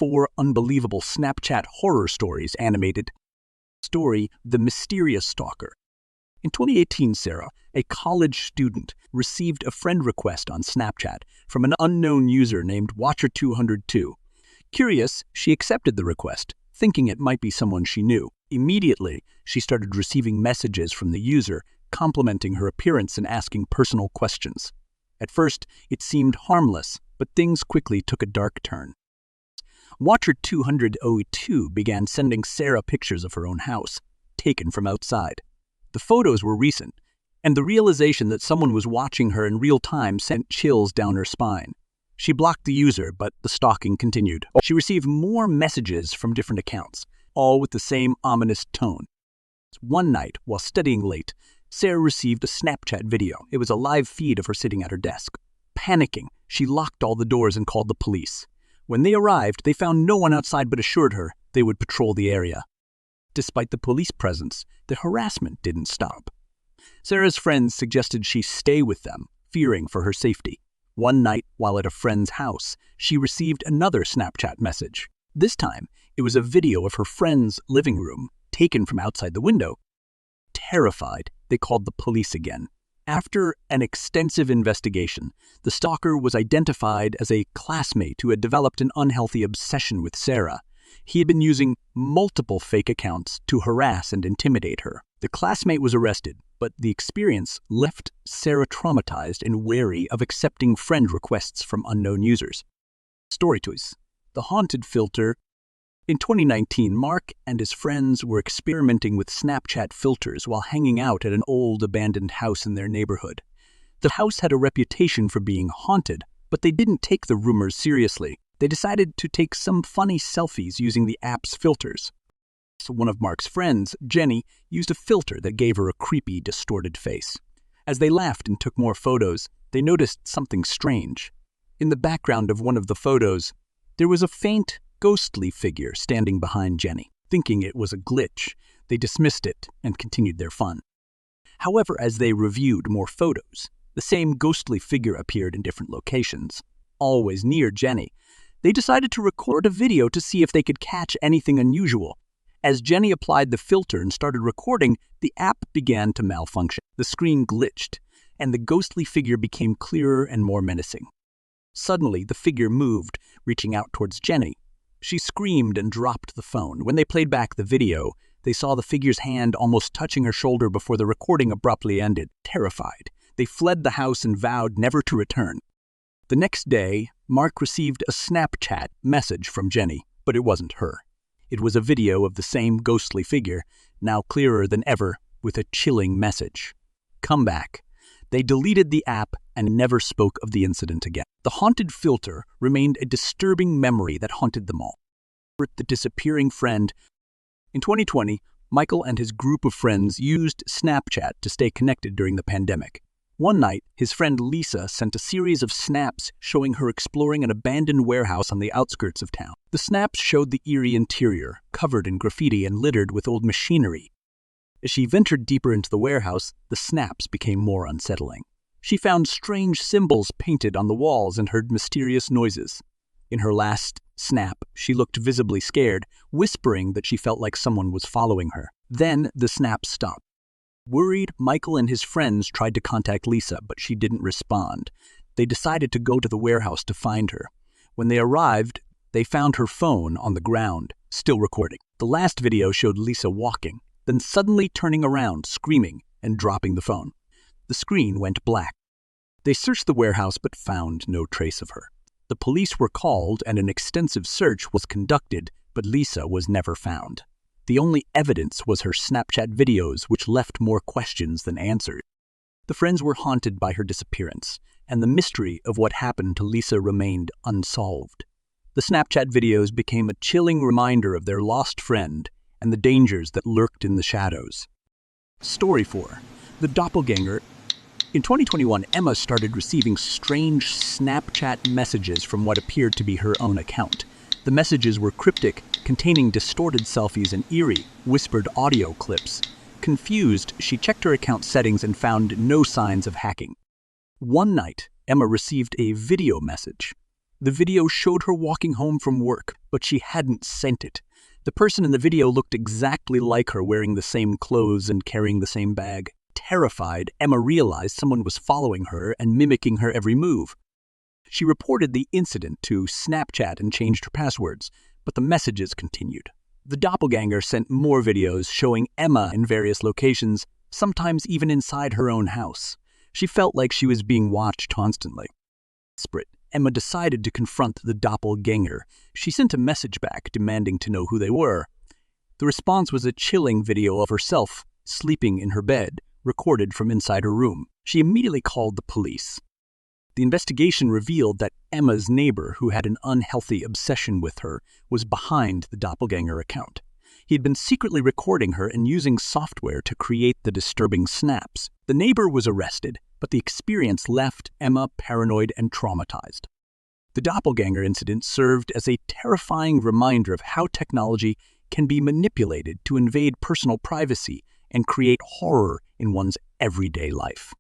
4 unbelievable Snapchat horror stories animated. Story: The Mysterious Stalker. In 2018, Sarah, a college student, received a friend request on Snapchat from an unknown user named Watcher202. Curious, she accepted the request, thinking it might be someone she knew. Immediately, she started receiving messages from the user, complimenting her appearance and asking personal questions. At first, it seemed harmless, but things quickly took a dark turn. Watcher202 began sending Sarah pictures of her own house, taken from outside. The photos were recent, and the realization that someone was watching her in real time sent chills down her spine. She blocked the user, but the stalking continued. She received more messages from different accounts, all with the same ominous tone. One night, while studying late, Sarah received a Snapchat video. It was a live feed of her sitting at her desk. Panicking, she locked all the doors and called the police. When they arrived, they found no one outside but assured her they would patrol the area. Despite the police presence, the harassment didn't stop. Sarah's friends suggested she stay with them, fearing for her safety. One night, while at a friend's house, she received another Snapchat message. This time, it was a video of her friend's living room, taken from outside the window. Terrified, they called the police again. After an extensive investigation, the stalker was identified as a classmate who had developed an unhealthy obsession with Sarah. He had been using multiple fake accounts to harass and intimidate her. The classmate was arrested, but the experience left Sarah traumatized and wary of accepting friend requests from unknown users. Story choice: The Haunted Filter. In 2019, Mark and his friends were experimenting with Snapchat filters while hanging out at an old abandoned house in their neighborhood. The house had a reputation for being haunted, but they didn't take the rumors seriously. They decided to take some funny selfies using the app's filters. So one of Mark's friends, Jenny, used a filter that gave her a creepy, distorted face. As they laughed and took more photos, they noticed something strange. In the background of one of the photos, there was a faint, ghostly figure standing behind Jenny. Thinking it was a glitch, they dismissed it and continued their fun. However, as they reviewed more photos, the same ghostly figure appeared in different locations, always near Jenny. They decided to record a video to see if they could catch anything unusual. As Jenny applied the filter and started recording, the app began to malfunction. The screen glitched, and the ghostly figure became clearer and more menacing. Suddenly, the figure moved, reaching out towards Jenny. She screamed and dropped the phone. When they played back the video, they saw the figure's hand almost touching her shoulder before the recording abruptly ended. Terrified, they fled the house and vowed never to return. The next day, Mark received a Snapchat message from Jenny, but it wasn't her. It was a video of the same ghostly figure, now clearer than ever, with a chilling message. Come back. They deleted the app and never spoke of the incident again. The haunted filter remained a disturbing memory that haunted them all. The disappearing friend. In 2020, Michael and his group of friends used Snapchat to stay connected during the pandemic. One night, his friend Lisa sent a series of snaps showing her exploring an abandoned warehouse on the outskirts of town. The snaps showed the eerie interior, covered in graffiti and littered with old machinery. As she ventured deeper into the warehouse, the snaps became more unsettling. She found strange symbols painted on the walls and heard mysterious noises. In her last snap, she looked visibly scared, whispering that she felt like someone was following her. Then the snap stopped. Worried, Michael and his friends tried to contact Lisa, but she didn't respond. They decided to go to the warehouse to find her. When they arrived, they found her phone on the ground, still recording. The last video showed Lisa walking, then suddenly turning around, screaming, and dropping the phone. The screen went black. They searched the warehouse but found no trace of her. The police were called and an extensive search was conducted, but Lisa was never found. The only evidence was her Snapchat videos, which left more questions than answers. The friends were haunted by her disappearance, and the mystery of what happened to Lisa remained unsolved. The Snapchat videos became a chilling reminder of their lost friend and the dangers that lurked in the shadows. Story 4. The Doppelganger. In 2021, Emma started receiving strange Snapchat messages from what appeared to be her own account. The messages were cryptic, containing distorted selfies and eerie, whispered audio clips. Confused, she checked her account settings and found no signs of hacking. One night, Emma received a video message. The video showed her walking home from work, but she hadn't sent it. The person in the video looked exactly like her, wearing the same clothes and carrying the same bag. Terrified, Emma realized someone was following her and mimicking her every move. She reported the incident to Snapchat and changed her passwords, but the messages continued. The doppelganger sent more videos showing Emma in various locations, sometimes even inside her own house. She felt like she was being watched constantly. Desperate, Emma decided to confront the doppelganger. She sent a message back demanding to know who they were. The response was a chilling video of herself sleeping in her bed, recorded from inside her room. She immediately called the police. The investigation revealed that Emma's neighbor, who had an unhealthy obsession with her, was behind the doppelganger account. He had been secretly recording her and using software to create the disturbing snaps. The neighbor was arrested, but the experience left Emma paranoid and traumatized. The doppelganger incident served as a terrifying reminder of how technology can be manipulated to invade personal privacy and create horror in one's everyday life.